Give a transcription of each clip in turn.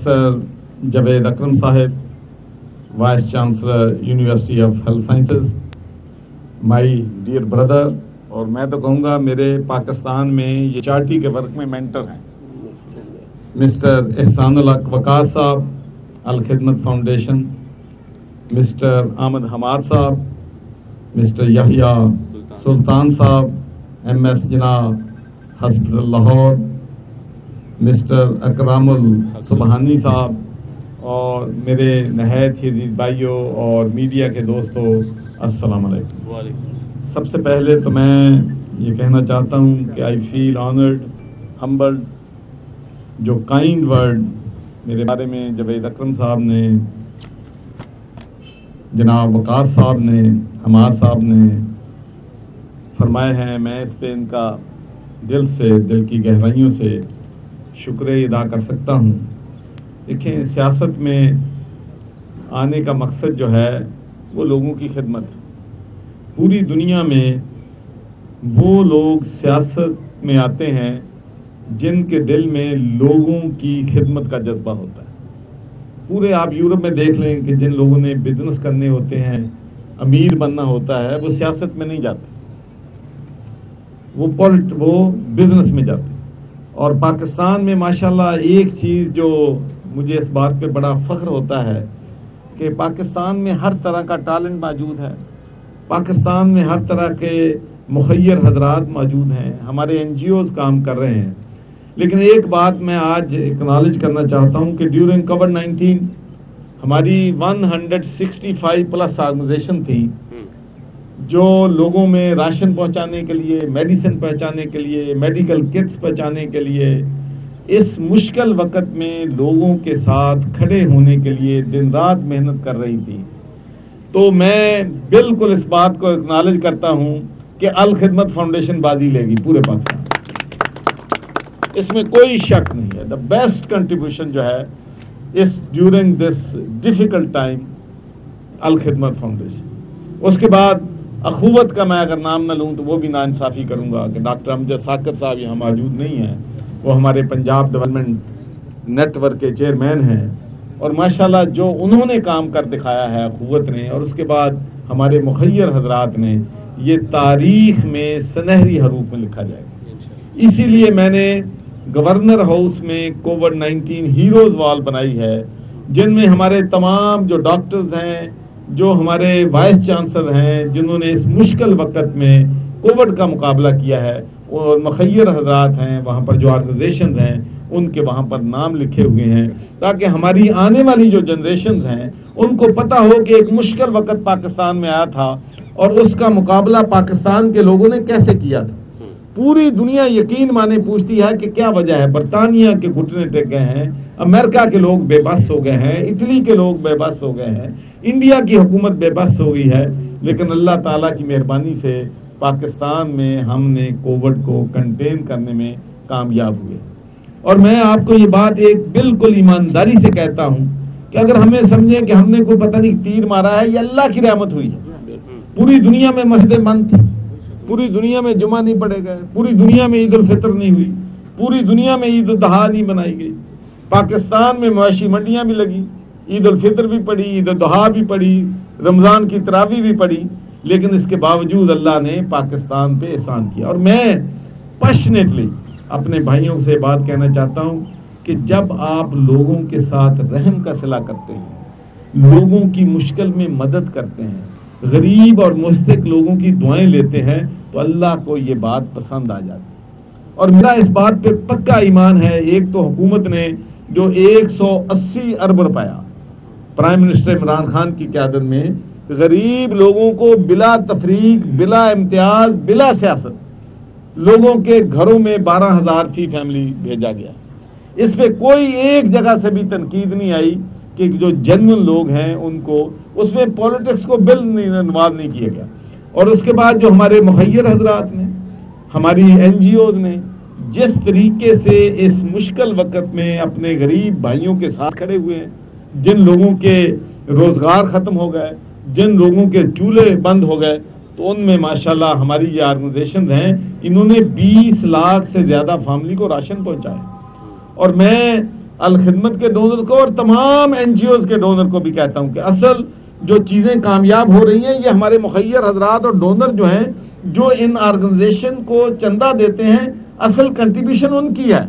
Professor Javed اکرم صاحب, vice chancellor university of health sciences, my dear brother, اور میں تو کہوں گا میرے پاکستان میں یہ چارٹی کے ورک میں مینٹر ہیں, مسٹر احسان الحق وقاص صاحب, الخدمت فاؤنڈیشن, مسٹر احمد حماد صاحب, مسٹر یحییٰ سلطان صاحب, ایم ایس جناب ہاسپٹل لاہور, مسٹر اکرام السبحانی صاحب, اور میرے نہایت ہی عزیز بھائیوں اور میڈیا کے دوستوں, السلام علیکم. سب سے پہلے تو میں یہ کہنا چاہتا ہوں کہ آئی فیل آنرڈ, ہمبلڈ. جو کائنڈ ورڈ میرے بارے میں جاوید اکرم صاحب نے, جناب وقاص صاحب نے, حماد صاحب نے فرمائے ہیں, میں اس پہ ان کا دل سے, دل کی گہرائیوں سے شکریہ ادا کر سکتا ہوں. دیکھیں, سیاست میں آنے کا مقصد جو ہے وہ لوگوں کی خدمت ہے. پوری دنیا میں وہ لوگ سیاست میں آتے ہیں جن کے دل میں لوگوں کی خدمت کا جذبہ ہوتا ہے. پورے آپ یورپ میں دیکھ لیں کہ جن لوگوں نے بزنس کرنے ہوتے ہیں, امیر بننا ہوتا ہے, وہ سیاست میں نہیں جاتے, وہ بزنس میں جاتے ہیں. اور پاکستان میں ماشاءاللہ ایک چیز جو مجھے اس بات پہ بڑا فخر ہوتا ہے کہ پاکستان میں ہر طرح کا ٹیلنٹ موجود ہے, پاکستان میں ہر طرح کے مخیر حضرات موجود ہیں, ہمارے این جی اوز کام کر رہے ہیں. لیکن ایک بات میں آج اکنالج کرنا چاہتا ہوں کہ ڈیورنگ کووڈ-19 ہماری 165 پلس آرگنائزیشن تھی جو لوگوں میں راشن پہنچانے کے لیے, میڈیسن پہنچانے کے لیے, میڈیکل کٹس پہنچانے کے لیے, اس مشکل وقت میں لوگوں کے ساتھ کھڑے ہونے کے لیے دن رات محنت کر رہی تھی. تو میں بالکل اس بات کو اکنالج کرتا ہوں کہ الخدمت فاؤنڈیشن بازی لے گی پورے پاکستان, اس میں کوئی شک نہیں ہے. دا بیسٹ کنٹریبیوشن جو ہے اس during this difficult time, Al-Khidmat foundation. اس کے بعد اخوت کا میں اگر نام نہ لوں تو وہ بھی ناانصافی کروں گا کہ ڈاکٹر امجد ثاقب صاحب یہاں موجود نہیں ہیں, وہ ہمارے پنجاب ڈیولپمنٹ نیٹ ورک کے چیئرمین ہیں, اور ماشاءاللہ جو انہوں نے کام کر دکھایا ہے اخوت نے, اور اس کے بعد ہمارے مخیر حضرات نے, یہ تاریخ میں سنہری حروف میں لکھا جائے گا. اسی لیے میں نے گورنر ہاؤس میں کووڈ-19 ہیروز وال بنائی ہے, جن میں ہمارے تمام جو ڈاکٹرز ہیں, جو ہمارے وائس چانسلر ہیں, جنہوں نے اس مشکل وقت میں کووڈ کا مقابلہ کیا ہے, اور مخیر حضرات ہیں, وہاں پر جو آرگنائزیشنز ہیں ان کے وہاں پر نام لکھے ہوئے ہیں, تاکہ ہماری آنے والی جو جنریشنز ہیں ان کو پتہ ہو کہ ایک مشکل وقت پاکستان میں آیا تھا اور اس کا مقابلہ پاکستان کے لوگوں نے کیسے کیا تھا. پوری دنیا یقین مانے پوچھتی ہے کہ کیا وجہ ہے. برطانیہ کے گھٹنے ٹک گئے ہیں, امریکہ کے لوگ بے بس ہو گئے ہیں, اٹلی کے لوگ بے بس ہو گئے ہیں, انڈیا کی حکومت بے بس ہو گئی ہے, لیکن اللہ تعالیٰ کی مہربانی سے پاکستان میں ہم نے کووڈ کو کنٹین کرنے میں کامیاب ہوئے. اور میں آپ کو یہ بات ایک بالکل ایمانداری سے کہتا ہوں کہ اگر ہمیں سمجھیں کہ ہم نے کوئی پتہ نہیں تیر مارا ہے, یہ اللہ کی رحمت ہوئی ہے. پوری دنیا میں مسجدیں بند تھیں, پوری دنیا میں جمعہ نہیں پڑھے گئے, پوری دنیا میں عید الفطر نہیں ہوئی, پوری دنیا میں عید الاضحیٰ نہیں بنائی گئی. پاکستان میں معاشی منڈیاں بھی لگی, عید الفطر بھی پڑھی, عید الاضحیٰ بھی پڑھی, رمضان کی تراویح بھی پڑھی, لیکن اس کے باوجود اللہ نے پاکستان پہ احسان کیا. اور میں پیشنیٹلی اپنے بھائیوں سے بات کہنا چاہتا ہوں کہ جب آپ لوگوں کے ساتھ رحم کا صلہ کرتے ہیں, لوگوں کی مشکل میں مدد کرتے ہیں, غریب اور مستحق لوگوں کی دعائیں لیتے ہیں, تو اللہ کو یہ بات پسند آ جاتی ہے. اور میرا اس بات پہ پکا ایمان ہے, ایک تو حکومت نے جو 180 ارب روپیہ پرائم منسٹر عمران خان کی قیادت میں غریب لوگوں کو بلا تفریق, بلا امتیاز, بلا سیاست لوگوں کے گھروں میں 12,000 فی فیملی بھیجا گیا. اس پہ کوئی ایک جگہ سے بھی تنقید نہیں آئی کہ جو جنون لوگ ہیں ان کو, اس میں پولیٹکس کو انوالو نہیں کیا گیا. اور اس کے بعد جو ہمارے مخیر حضرات نے, ہماری این جی اوز نے جس طریقے سے اس مشکل وقت میں اپنے غریب بھائیوں کے ساتھ کھڑے ہوئے ہیں, جن لوگوں کے روزگار ختم ہو گئے, جن لوگوں کے چولہے بند ہو گئے, تو ان میں ماشاءاللہ ہماری یہ آرگنائزیشنز ہیں, انہوں نے 20 لاکھ سے زیادہ فیملی کو راشن پہنچایا. اور میں الخدمت کے ڈونر کو اور تمام NGOز کے ڈونر کو بھی کہتا ہوں کہ اصل جو چیزیں کامیاب ہو رہی ہیں یہ ہمارے مخیر حضرات اور ڈونر جو ہیں جو ان آرگنائزیشن کو چندہ دیتے ہیں، اصل کنٹریبیوشن ان کی ہے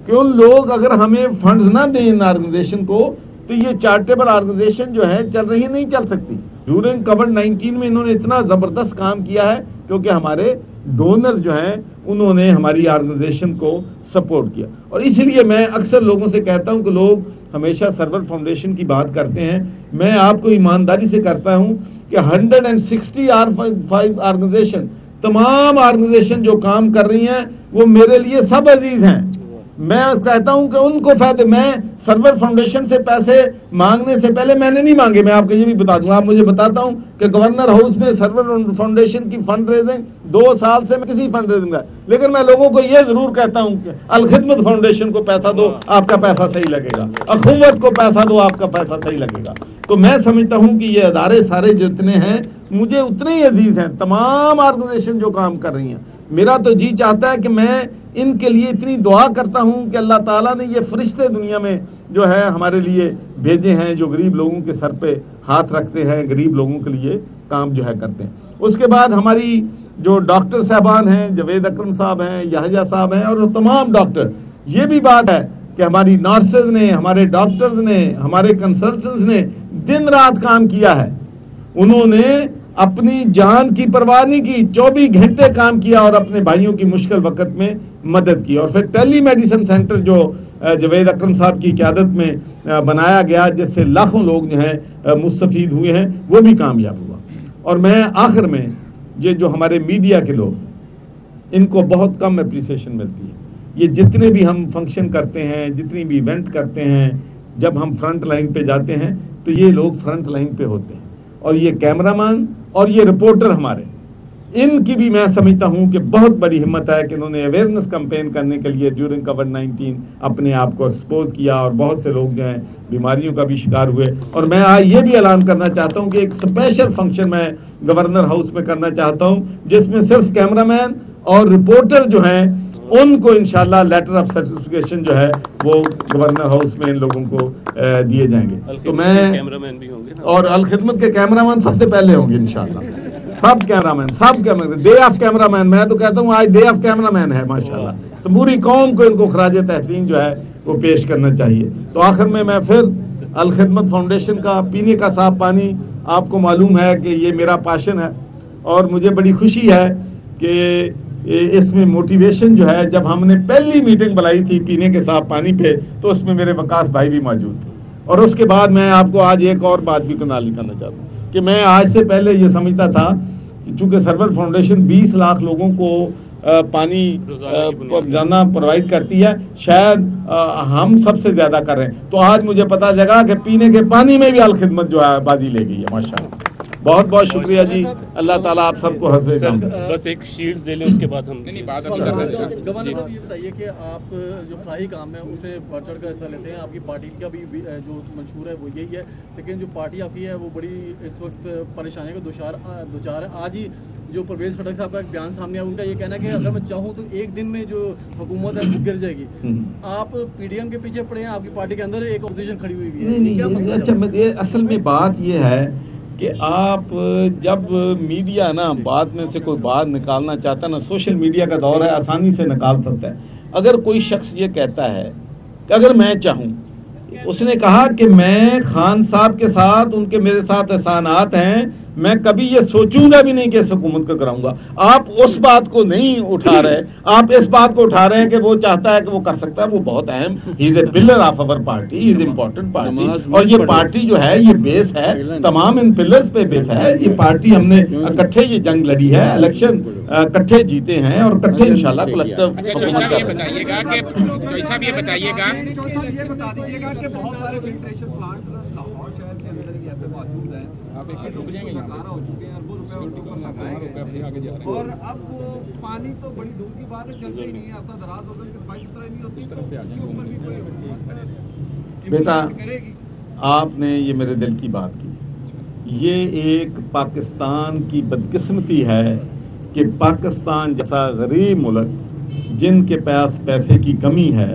کہ ان لوگ اگر ہمیں فنڈز نہ دیں ان آرگنائزیشن کو تو یہ چارٹیبل آرگنائزیشن جو ہے چل رہی نہیں چل سکتی۔ ڈیورنگ کووڈ-19 میں انہوں نے اتنا زبردست کام کیا ہے کیونکہ ہمارے ڈونرز جو ہیں انہوں نے ہماری آرگنائزیشن کو سپورٹ کیا، اور اسی لیے میں اکثر لوگوں سے کہتا ہوں کہ لوگ ہمیشہ سرور فاؤنڈیشن کی بات کرتے ہیں، میں آپ کو ایمانداری سے کرتا ہوں کہ 160 آرگنائزیشن، تمام آرگنائزیشن جو کام کر رہی ہیں وہ میرے لیے سب عزیز ہیں۔ میں کہتا ہوں کہ ان کو فائدے، میں سرور فاؤنڈیشن سے پیسے مانگنے سے پہلے میں نے نہیں مانگے، میں آپ کو یہ بھی بتا دوں، آپ مجھے بتاتا ہوں کہ گورنر ہاؤس میں سرور فاؤنڈیشن کی فنڈ ریزنگ 2 سال سے میں کسی فنڈ ریزنگ ہے، لیکن میں لوگوں کو یہ ضرور کہتا ہوں کہ الخدمت فاؤنڈیشن کو پیسہ دو، آپ کا پیسہ صحیح لگے گا، اخوت کو پیسہ دو، آپ کا پیسہ صحیح لگے گا۔ تو میں سمجھتا ہوں کہ یہ ادارے سارے جتنے ہیں مجھے اتنے ہی عزیز ہیں، تمام آرگنائزیشن جو کام کر رہی ہیں۔ میرا تو جی چاہتا ہے کہ میں ان کے لیے اتنی دعا کرتا ہوں کہ اللہ تعالیٰ نے یہ فرشتے دنیا میں جو ہے ہمارے لیے بھیجے ہیں جو غریب لوگوں کے سر پہ ہاتھ رکھتے ہیں، غریب لوگوں کے لیے کام جو ہے کرتے ہیں۔ اس کے بعد ہماری جو ڈاکٹر صاحبان ہیں، جاوید اکرم صاحب ہیں، یحییٰ صاحب ہیں، اور تمام ڈاکٹر، یہ بھی بات ہے کہ ہماری نرسز نے، ہمارے ڈاکٹرز نے، ہمارے کنسلٹنٹس نے دن رات کام کیا ہے، انہوں نے اپنی جان کی پرواہ نہیں کی، 24 گھنٹے کام کیا اور اپنے بھائیوں کی مشکل وقت میں مدد کی۔ اور پھر ٹیلی میڈیسن سینٹر جو جاوید اکرم صاحب کی قیادت میں بنایا گیا جس سے لاکھوں لوگ جو ہیں مستفید ہوئے ہیں، وہ بھی کامیاب ہوا۔ اور میں آخر میں یہ جو ہمارے میڈیا کے لوگ، ان کو بہت کم اپریسیشن ملتی ہے۔ یہ جتنے بھی ہم فنکشن کرتے ہیں، جتنی بھی ایونٹ کرتے ہیں، جب ہم فرنٹ لائن پہ جاتے ہیں تو یہ لوگ فرنٹ لائن پہ ہوتے ہیں، اور یہ کیمرہ مین اور یہ رپورٹر ہمارے، ان کی بھی میں سمجھتا ہوں کہ بہت بڑی ہمت ہے کہ انہوں نے اویئرنیس کمپین کرنے کے لیے ڈیورنگ کووڈ-19 اپنے آپ کو ایکسپوز کیا، اور بہت سے لوگ جو ہیں بیماریوں کا بھی شکار ہوئے۔ اور میں آج یہ بھی اعلان کرنا چاہتا ہوں کہ ایک اسپیشل فنکشن میں گورنر ہاؤس میں کرنا چاہتا ہوں جس میں صرف کیمرہ مین اور رپورٹر جو ہیں ان کو انشاءاللہ لیٹر آف سرٹیفکیشن جو ہے وہ گورنر ہاؤس میں ان لوگوں کو دیے جائیں گے۔ تو میں اور الخدمت کے کیمرہ مین سب سے پہلے ہوں گے انشاءاللہ، سب cameraman, day of cameraman, میں تو کہتا ہوں آج ڈے آف کیمرہ مین ہے ماشاءاللہ، تو پوری قوم کو ان کو خراج تحسین جو ہے وہ پیش کرنا چاہیے۔ تو آخر میں پھر الخدمت فاؤنڈیشن کا پینے کا صاف پانی، آپ کو معلوم ہے کہ یہ میرا پاشن ہے، اور مجھے بڑی خوشی ہے کہ اس میں موٹیویشن جو ہے، جب ہم نے پہلی میٹنگ بلائی تھی پینے کے صاف پانی پہ تو اس میں میرے وقاص بھائی بھی موجود تھے، اور اس کے بعد میں آپ کو آج ایک اور بات بھی کرنا چاہتا ہوں کہ میں آج سے پہلے یہ سمجھتا تھا کہ چونکہ سرور فاؤنڈیشن 20 لاکھ لوگوں کو پانی روزانہ پرووائڈ کرتی ہے، شاید ہم سب سے زیادہ کر رہے ہیں، تو آج مجھے پتہ چلا کہ پینے کے پانی میں بھی الخدمت جو ہے بازی لے گئی ہے ماشاءاللہ۔ بہت بہت شکریہ جی، اللہ تعالیٰ آپ سب کو حسب کام۔ بس ایک شیلڈ دے لیں اس کے بعد ہم گورنر صاحب یہ بتائیے کہ آپ جو فلاحی کام ہے اس میں بڑھ چڑھ کر حصہ لیتے ہیں، آپ کی پارٹی کا بھی جو منشور ہے وہ یہی ہے، لیکن جو پارٹی آپ کی ہے وہ بڑی اس وقت پریشانی کا دوچار ہے۔ آج ہی جو پرویز خٹک صاحب کا ایک بیان سامنے آیا، ان کا یہ کہنا ہے کہ اگر میں چاہوں تو ایک دن میں جو حکومت ہے وہ گر جائے گی۔ آپ پی ڈی ایم کے پیچھے پڑے ہیں، آپ کی پارٹی کے اندر ایک اپوزیشن کھڑی ہوئی ہے۔ نہیں، اچھا، اصل میں بات یہ ہے کہ آپ جب میڈیا نا بات میں سے کوئی بات نکالنا چاہتا نا، سوشل میڈیا کا دور ہے، آسانی سے نکال سکتا ہے۔ اگر کوئی شخص یہ کہتا ہے کہ اگر میں چاہوں، اس نے کہا کہ میں خان صاحب کے ساتھ، ان کے میرے ساتھ احسانات ہیں، میں کبھی یہ سوچوں گا بھی نہیں کہ اس حکومت کو کراؤں گا۔ آپ اس بات کو نہیں اٹھا رہے، آپ اس بات کو اٹھا رہے ہیں کہ وہ چاہتا ہے کہ وہ کر سکتا ہے، وہ بہت اہم، ہی از اے پلر آف اور party, he is important party, اور یہ پارٹی جو ہے یہ بیس ہے، تمام ان پلرز پہ بیس ہے۔ یہ پارٹی ہم نے اکٹھے یہ جنگ لڑی ہے، الیکشن اکٹھے جیتے ہیں، اور اکٹھے انشاءاللہ کلیکٹیو حکومت کر رہے ہیں۔ یہ بتائیے گا کہ بہت سارے فلٹریشن پلانٹ لاہور شہر کے اندر ہی ایسے موجود ہیں، ہو چکے ہیں، اربوں روپے ان پر لگائے گئے، اور اب پانی تو بڑی دور کی بات ہے، چلتے ہی نہیں ہے، ایسا دراز ہوتا ہے کہ صفائی ستھرائی نہیں ہوتی، تو اس کے اوپر بھی کوئی حکومت کرے گی، بیٹا آپ نے یہ میرے دل کی بات کی۔ یہ ایک پاکستان کی بدقسمتی ہے کہ پاکستان جیسا غریب ملک جن کے پاس پیسے کی کمی ہے،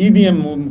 EDM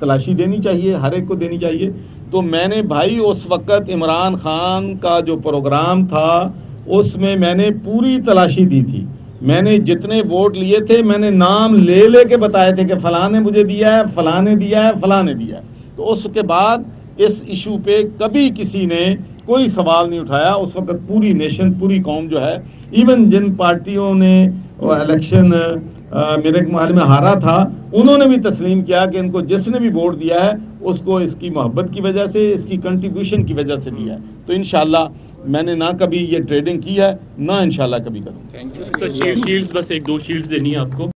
تلاشی دینی چاہیے، ہر ایک کو دینی چاہیے. تو میں نے بھائی اس وقت عمران خان کا جو پروگرام تھا اس میں نے پوری تلاشی دی تھی. میں نے جتنے ووٹ لیے تھے میں نے نام لے کے بتائے تھے کہ فلاں نے مجھے دیا ہے، فلاں نے دیا ہے، فلاں نے دیا ہے. تو اس کے بعد اس ایشو پہ کبھی کسی نے کوئی سوال نہیں اٹھایا. اس وقت پوری نیشن، پوری قوم جو ہے، ایون جن پارٹیوں نے الیکشن میرے محل میں ہارا تھا، انہوں نے بھی تسلیم کیا کہ ان کو جس نے بھی ووٹ دیا ہے اس کو اس کی محبت کی وجہ سے، اس کی کنٹریبیوشن کی وجہ سے دیا ہے. تو انشاءاللہ میں نے نہ کبھی یہ ٹریڈنگ کی ہے، نہ انشاءاللہ کبھی کروں. سر شیلڈز بس ایک دو شیلڈز دینی ہے آپ کو.